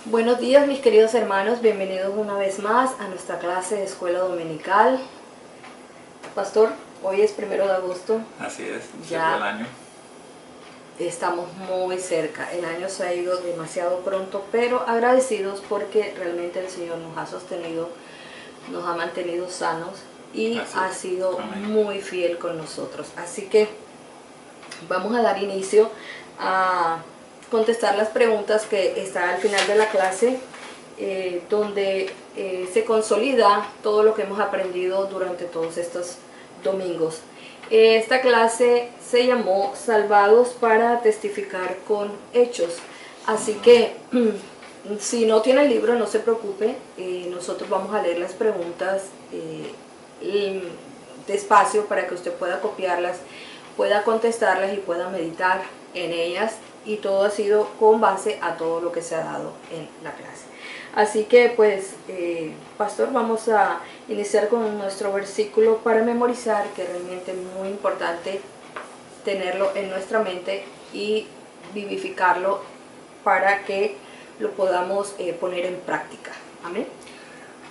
Buenos días mis queridos hermanos, bienvenidos una vez más a nuestra clase de escuela dominical. Pastor, hoy es 1 de agosto. Así es, Ya el año. Estamos muy cerca, el año se ha ido demasiado pronto, pero agradecidos porque realmente el Señor nos ha sostenido, nos ha mantenido sanos y ha sido muy fiel con nosotros. Así que vamos a dar inicio a contestar las preguntas que está al final de la clase, donde se consolida todo lo que hemos aprendido durante todos estos domingos. Esta clase se llamó Salvados para testificar con hechos. Así que si no tiene el libro, no se preocupe, nosotros vamos a leer las preguntas despacio para que usted pueda copiarlas, pueda contestarlas y pueda meditar en ellas, y todo ha sido con base a todo lo que se ha dado en la clase. Así que pues, pastor, vamos a iniciar con nuestro versículo para memorizar, que realmente es muy importante tenerlo en nuestra mente y vivificarlo para que lo podamos poner en práctica. Amén.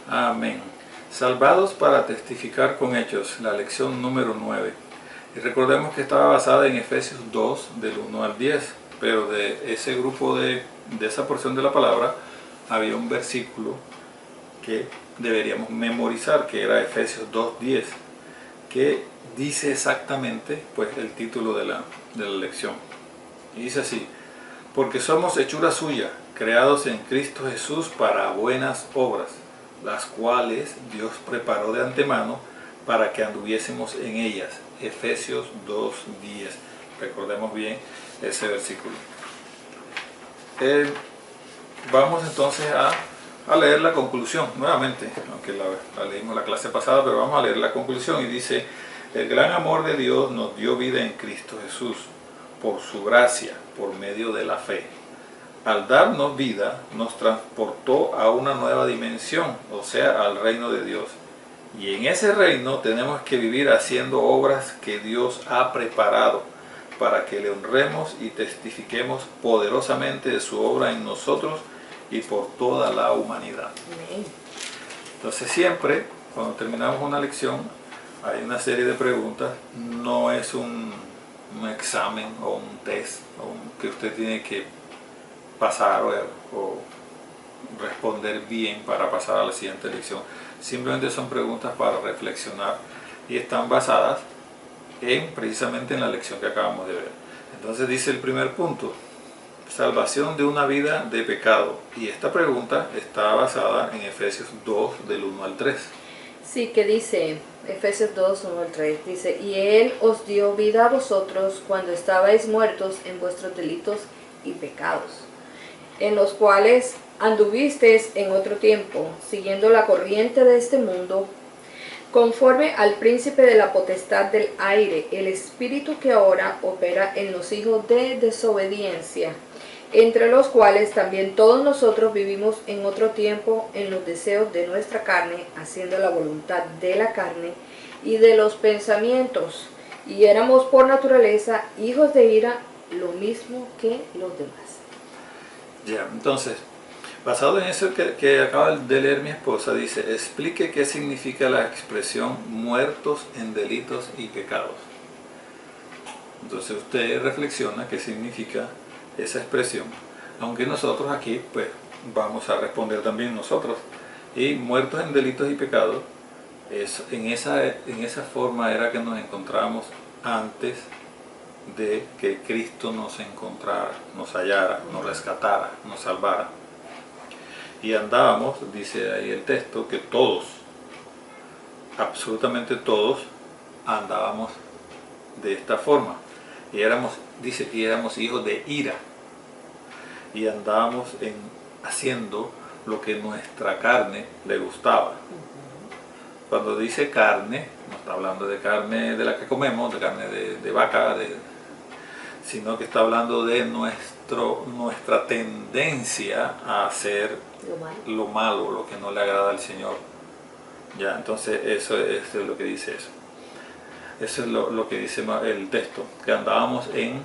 Amén. Salvados para testificar con hechos, la lección número 9. Y recordemos que estaba basada en Efesios 2, del 1 al 10, pero de ese grupo de esa porción de la palabra, había un versículo que deberíamos memorizar, que era Efesios 2:10, que dice exactamente pues el título de la lección. Y dice así: porque somos hechura suya, creados en Cristo Jesús para buenas obras, las cuales Dios preparó de antemano para que anduviésemos en ellas. Efesios 2:10. Recordemos bien ese versículo. Vamos entonces a leer la conclusión nuevamente, aunque la leímos la clase pasada, pero vamos a leer la conclusión. Y dice: el gran amor de Dios nos dio vida en Cristo Jesús, por su gracia, por medio de la fe. Al darnos vida, nos transportó a una nueva dimensión, o sea, al reino de Dios. Y en ese reino tenemos que vivir haciendo obras que Dios ha preparado para que le honremos y testifiquemos poderosamente de su obra en nosotros y por toda la humanidad. Entonces siempre, cuando terminamos una lección, hay una serie de preguntas. No es un examen o un test que usted tiene que pasar o responder bien para pasar a la siguiente lección. Simplemente son preguntas para reflexionar y están basadas precisamente en la lección que acabamos de ver. Entonces dice el primer punto: salvación de una vida de pecado. Y esta pregunta está basada en Efesios 2, del 1 al 3. Sí, que dice, Efesios 2, 1 al 3, dice: y Él os dio vida a vosotros cuando estabais muertos en vuestros delitos y pecados, en los cuales anduvisteis en otro tiempo, siguiendo la corriente de este mundo, conforme al príncipe de la potestad del aire, el espíritu que ahora opera en los hijos de desobediencia, entre los cuales también todos nosotros vivimos en otro tiempo en los deseos de nuestra carne, haciendo la voluntad de la carne y de los pensamientos, y éramos por naturaleza hijos de ira, lo mismo que los demás. Ya, entonces, basado en eso que acaba de leer mi esposa, dice: explique qué significa la expresión muertos en delitos y pecados. Entonces usted reflexiona qué significa esa expresión, aunque nosotros aquí pues vamos a responder también nosotros. Y muertos en delitos y pecados, en esa forma era que nos encontrábamos antes de que Cristo nos encontrara, nos hallara, nos rescatara, nos salvara. Y andábamos, dice ahí el texto, que todos, absolutamente todos, andábamos de esta forma. Y éramos hijos de ira. Y andábamos haciendo lo que nuestra carne le gustaba. Cuando dice carne, no está hablando de carne de la que comemos, de carne de vaca, sino que está hablando de nuestra tendencia a hacer lo malo, lo que no le agrada al Señor. Ya, entonces eso es lo que dice eso. Eso es lo que dice el texto, que andábamos en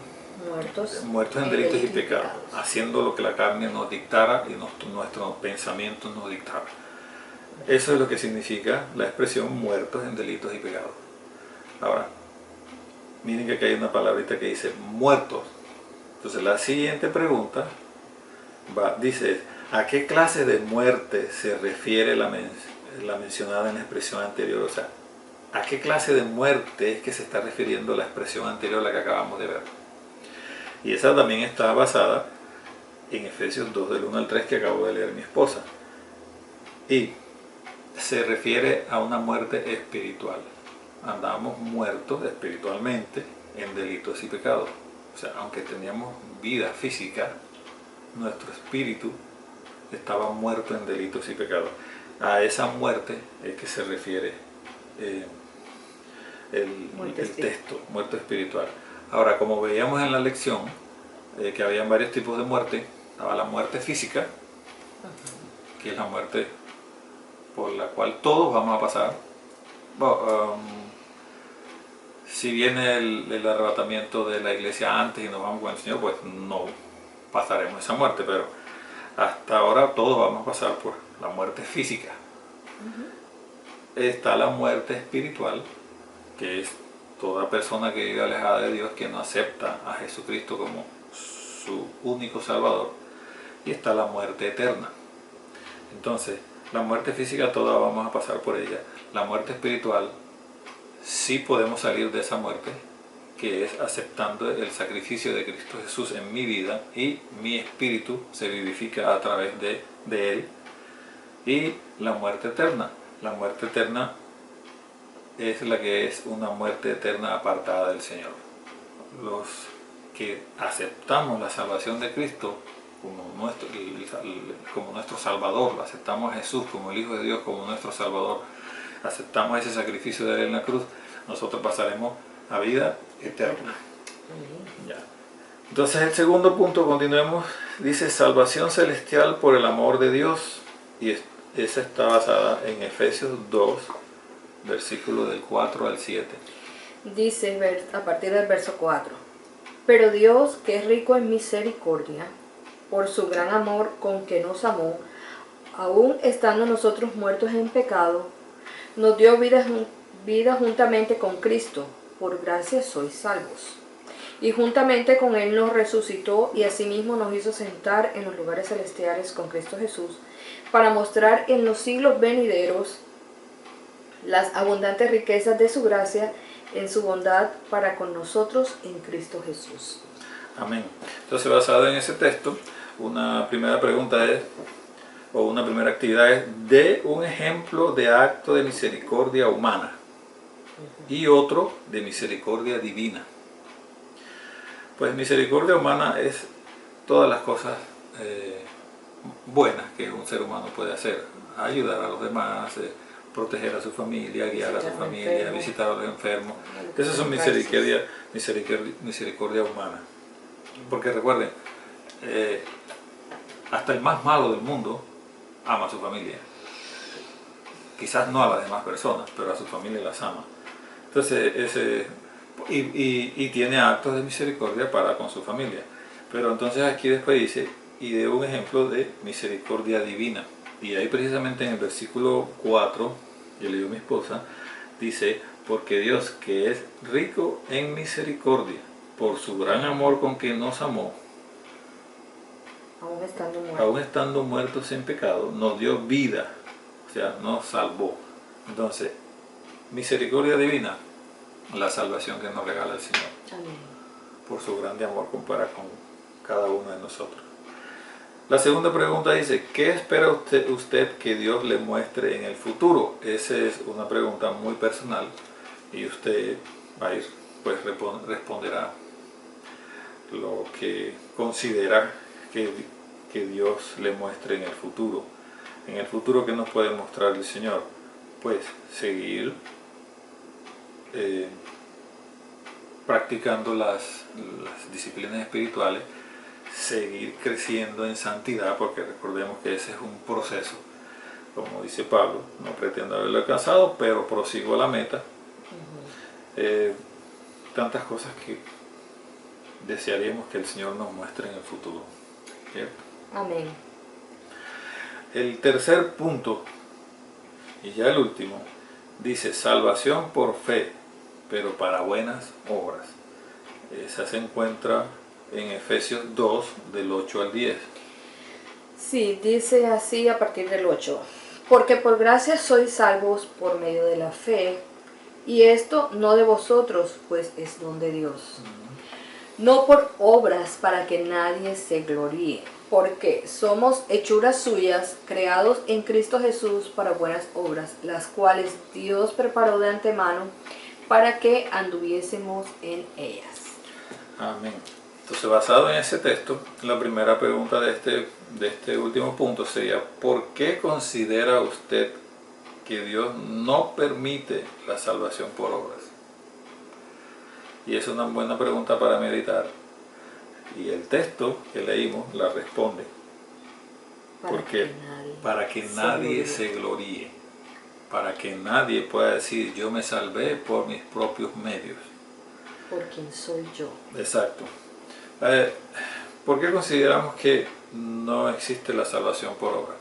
muertos en delitos y pecados, haciendo lo que la carne nos dictara y nuestros pensamientos nos dictaran. Eso es lo que significa la expresión muertos en delitos y pecados. Ahora, miren que aquí hay una palabrita que dice muertos. Entonces la siguiente pregunta dice, ¿a qué clase de muerte se refiere la mencionada en la expresión anterior? O sea, ¿a qué clase de muerte es que se está refiriendo la expresión anterior a la que acabamos de ver? Y esa también está basada en Efesios 2, del 1 al 3, que acabo de leer mi esposa. Y se refiere a una muerte espiritual. Andábamos muertos espiritualmente en delitos y pecados. O sea, aunque teníamos vida física, nuestro espíritu estaba muerto en delitos y pecados. A esa muerte es que se refiere el texto, muerte espiritual. Ahora, como veíamos en la lección, que habían varios tipos de muerte, estaba la muerte física, que es la muerte por la cual todos vamos a pasar. Si viene el arrebatamiento de la iglesia antes y nos vamos con el Señor, pues no pasaremos esa muerte, pero hasta ahora todos vamos a pasar por la muerte física. Está la muerte espiritual, que es toda persona que vive alejada de Dios, que no acepta a Jesucristo como su único Salvador, y está la muerte eterna. Entonces, la muerte física toda vamos a pasar por ella. La muerte espiritual, sí podemos salir de esa muerte, que es aceptando el sacrificio de Cristo Jesús en mi vida, y mi espíritu se vivifica a través de Él. Y la muerte eterna. La muerte eterna es la que es una muerte eterna apartada del Señor. Los que aceptamos la salvación de Cristo como nuestro Salvador, aceptamos a Jesús como el Hijo de Dios, como nuestro Salvador, aceptamos ese sacrificio de Él en la cruz, nosotros pasaremos a vida eterna. Ya. Entonces el segundo punto, continuemos, dice salvación celestial por el amor de Dios, y esa está basada en Efesios 2, versículo del 4 al 7. Dice a partir del verso 4, pero Dios, que es rico en misericordia, por su gran amor con que nos amó, aun estando nosotros muertos en pecado, nos dio vida juntamente con Cristo. Por gracia sois salvos. Y juntamente con Él nos resucitó y asimismo nos hizo sentar en los lugares celestiales con Cristo Jesús, para mostrar en los siglos venideros las abundantes riquezas de su gracia en su bondad para con nosotros en Cristo Jesús. Amén. Entonces, basado en ese texto, una primera pregunta es, o una primera actividad es, de un ejemplo de acto de misericordia humana y otro de misericordia divina. Pues misericordia humana es todas las cosas buenas que un ser humano puede hacer: ayudar a los demás, proteger a su familia, guiar a su familia, visitar a los enfermos. Esas son misericordia humana. Porque recuerden, hasta el más malo del mundo ama a su familia. Quizás no a las demás personas, pero a su familia las ama. Entonces, y tiene actos de misericordia para con su familia. Pero entonces aquí después dice, y de un ejemplo de misericordia divina. Y ahí precisamente en el versículo 4, yo le digo a mi esposa, dice, porque Dios, que es rico en misericordia, por su gran amor con que nos amó, aún estando muertos en pecado, nos dio vida, o sea, nos salvó. Entonces, misericordia divina, la salvación que nos regala el Señor. Amén. Por su grande amor para con cada uno de nosotros. La segunda pregunta dice, ¿qué espera usted que Dios le muestre en el futuro? Esa es una pregunta muy personal y usted va a ir, pues responderá lo que considera que Dios le muestre en el futuro. En el futuro, ¿qué nos puede mostrar el Señor? Pues seguir practicando las disciplinas espirituales, seguir creciendo en santidad, porque recordemos que ese es un proceso, como dice Pablo, no pretendo haberlo alcanzado, pero prosigo a la meta. Tantas cosas desearíamos que el Señor nos muestre en el futuro. ¿Cierto? Amén. El tercer punto, y ya el último, dice salvación por fe, pero para buenas obras. Esa se encuentra en Efesios 2, del 8 al 10. Sí, dice así a partir del 8. Porque por gracia sois salvos por medio de la fe, y esto no de vosotros, pues es don de Dios. No por obras para que nadie se gloríe, porque somos hechuras suyas, creados en Cristo Jesús para buenas obras, las cuales Dios preparó de antemano para que anduviésemos en ellas. Amén. Entonces, basado en ese texto, la primera pregunta de este último punto sería, ¿por qué considera usted que Dios no permite la salvación por obras? Y es una buena pregunta para meditar. Y el texto que leímos la responde. Porque para que nadie se gloríe, para que nadie pueda decir yo me salvé por mis propios medios. Por quien soy yo. Exacto. ¿Por qué consideramos que no existe la salvación por obras?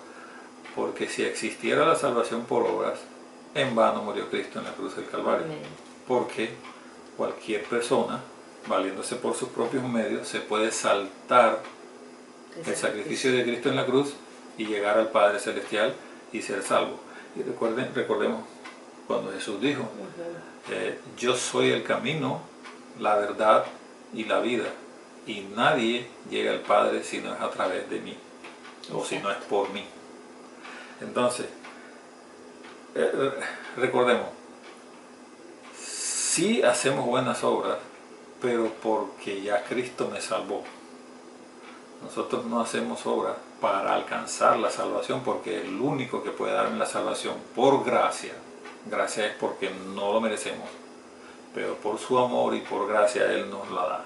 Porque si existiera la salvación por obras, en vano murió Cristo en la cruz del Calvario. Amén. Porque cualquier persona, valiéndose por sus propios medios, se puede saltar el sacrificio de Cristo en la cruz y llegar al Padre Celestial y ser salvo. Y recordemos cuando Jesús dijo, yo soy el camino, la verdad y la vida, y nadie llega al Padre si no es a través de mí, o si no es por mí. Entonces, recordemos, sí hacemos buenas obras, pero porque ya Cristo me salvó. Nosotros no hacemos obras para alcanzar la salvación, porque el único que puede darme la salvación por gracia, gracia es porque no lo merecemos, pero por su amor y por gracia Él nos la da,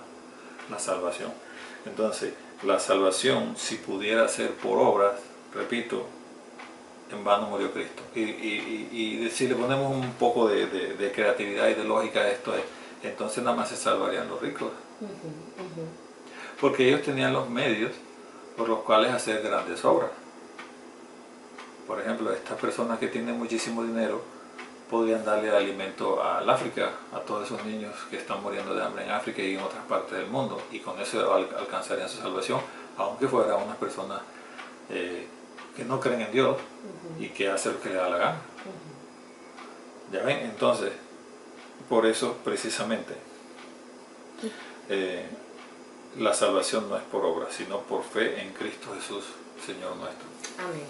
la salvación. Entonces, la salvación, si pudiera ser por obras, repito, en vano murió Cristo. Y si le ponemos un poco de creatividad y de lógica a esto, entonces nada más se salvarían los ricos. Porque ellos tenían los medios por los cuales hacer grandes obras. Por ejemplo, estas personas que tienen muchísimo dinero podrían darle alimento al África, a todos esos niños que están muriendo de hambre en África y en otras partes del mundo, y con eso alcanzarían su salvación, aunque fueran unas personas que no creen en Dios y que hacen lo que les da la gana. ¿Ya ven? Entonces, por eso precisamente la salvación no es por obra, sino por fe en Cristo Jesús, Señor nuestro. Amén.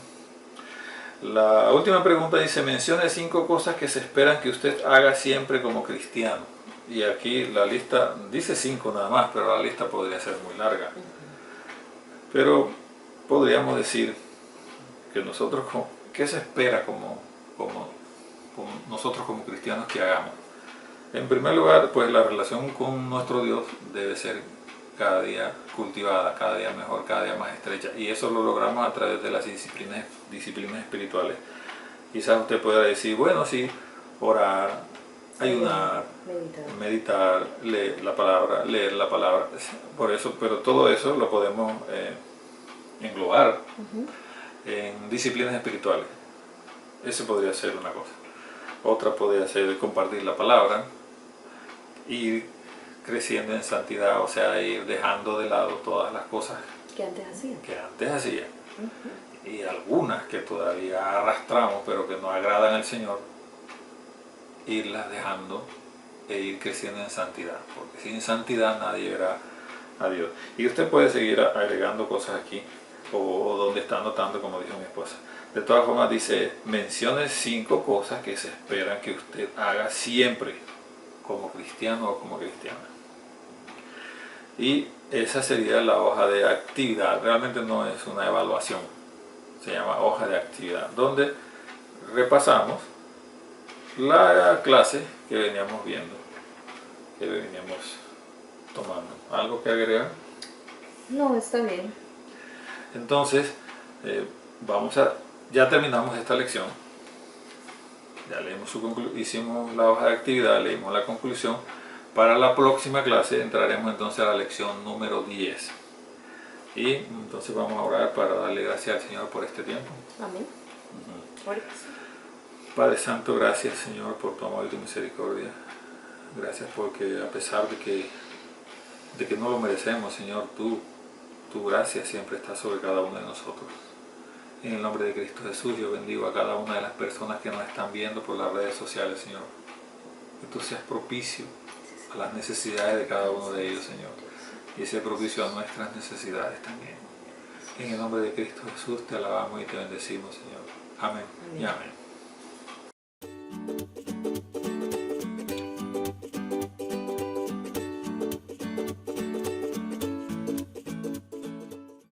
La última pregunta dice, mencione 5 cosas que se esperan que usted haga siempre como cristiano. Y aquí la lista dice 5 nada más, pero la lista podría ser muy larga. Pero podríamos decir que nosotros, ¿qué se espera como nosotros como cristianos que hagamos? En primer lugar, pues la relación con nuestro Dios debe ser cada día cultivada, cada día mejor, cada día más estrecha, y eso lo logramos a través de las disciplinas espirituales. Quizás usted pueda decir, bueno, sí, orar, ayunar, meditar, leer la palabra, por eso, pero todo eso lo podemos englobar en disciplinas espirituales. Eso podría ser una cosa. Otra podría ser compartir la palabra, ir creciendo en santidad, o sea, ir dejando de lado todas las cosas que antes hacía. Y algunas que todavía arrastramos pero que no agradan al Señor, irlas dejando e ir creciendo en santidad, porque sin santidad nadie verá a Dios. Y usted puede seguir agregando cosas aquí o donde está anotando, como dijo mi esposa. De todas formas dice, mencione 5 cosas que se esperan que usted haga siempre como cristiano o como cristiana. Y esa sería la hoja de actividad. Realmente no es una evaluación, se llama hoja de actividad, donde repasamos la clase que veníamos viendo, que veníamos tomando. ¿Algo que agregar? No, está bien. Entonces, ya terminamos esta lección, ya leímos hicimos la hoja de actividad, leímos la conclusión. Para la próxima clase entraremos entonces a la lección número 10. Y entonces vamos a orar para darle gracias al Señor por este tiempo. Amén. Padre Santo, gracias Señor por tu amor y tu misericordia. Gracias porque a pesar de que no lo merecemos, Señor, tu gracia siempre está sobre cada uno de nosotros. En el nombre de Cristo Jesús yo bendigo a cada una de las personas que nos están viendo por las redes sociales, Señor. Que tú seas propicio a las necesidades de cada uno de ellos, Señor. Y sea propicio a nuestras necesidades también. En el nombre de Cristo Jesús te alabamos y te bendecimos, Señor. Amén y amén.